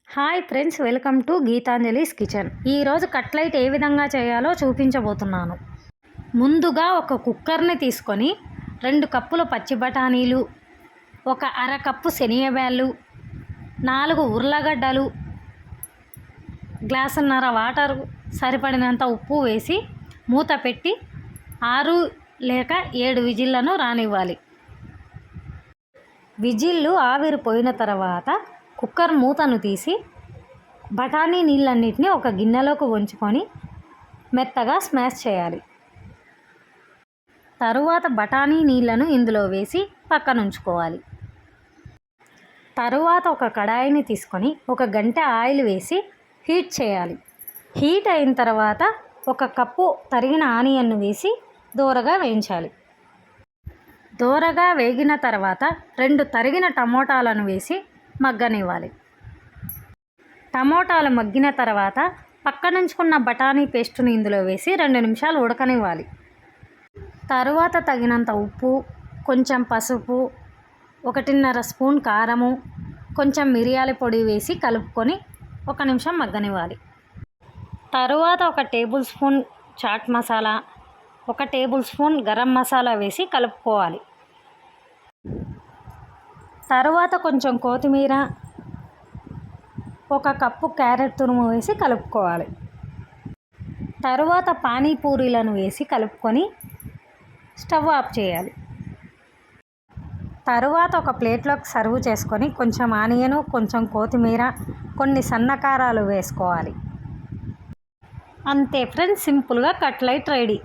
Hi friends, welcome to Geetanjali's kitchen. ఈరోజు cutlet ఏ విధంగా చేయాలో చూపించబోతున్నాను. ముందుగా ఒక కుక్కర్ని తీసుకొని 2 కప్పుల పచ్చి బఠానీలు, ఒక అరకప్పు శనగబ్యాళ్ళు, 4 ఉర్లగడ్డలు, గ్లాసున్నర వాటర్, సరిపడినంత ఉప్పు వేసి మూత పెట్టి 6 లేక 7 విజిల్లను రానివ్వాలి. విజిల్లు ఆవిరిపోయిన తర్వాత కుక్కర్ మూతను తీసి బఠానీ నీళ్ళన్నిటిని ఒక గిన్నెలోకి వంచుకొని మెత్తగా స్మాష్ చేయాలి. తరువాత బఠానీ నీళ్ళను ఇందులో వేసి పక్కన ఉంచుకోవాలి. తరువాత ఒక కడాయిని తీసుకొని 1 గంట ఆయిల్ వేసి హీట్ చేయాలి. హీట్ అయిన తర్వాత 1 కప్పు తరిగిన ఆనియన్ను వేసి దోరగా వేయించాలి. దోరగా వేగిన తర్వాత 2 తరిగిన టమోటాలను వేసి మగ్గనివ్వాలి. టమోటాలు మగ్గిన తర్వాత పక్కనుంచుకున్న బఠానీ పేస్టుని ఇందులో వేసి 2 నిమిషాలు ఉడకనివ్వాలి. తరువాత తగినంత ఉప్పు, కొంచెం పసుపు, 1.5 స్పూన్ కారము, కొంచెం మిరియాల పొడి వేసి కలుపుకొని 1 నిమిషం మగ్గనివ్వాలి. తరువాత 1 tablespoon chaat masala, 1 tablespoon garam masala వేసి కలుపుకోవాలి. తరువాత కొంచెం కొత్తిమీర, 1 కప్పు క్యారెట్ తురుము వేసి కలుపుకోవాలి. తరువాత పానీపూరీలను వేసి కలుపుకొని స్టవ్ ఆఫ్ చేయాలి. తరువాత ఒక ప్లేట్లోకి సర్వ్ చేసుకొని కొంచెం ఆనియను, కొంచెం కొత్తిమీర, కొన్ని సన్నకారాలు వేసుకోవాలి. అంతే ఫ్రెండ్స్, సింపుల్గా కట్లైట్ రెడీ.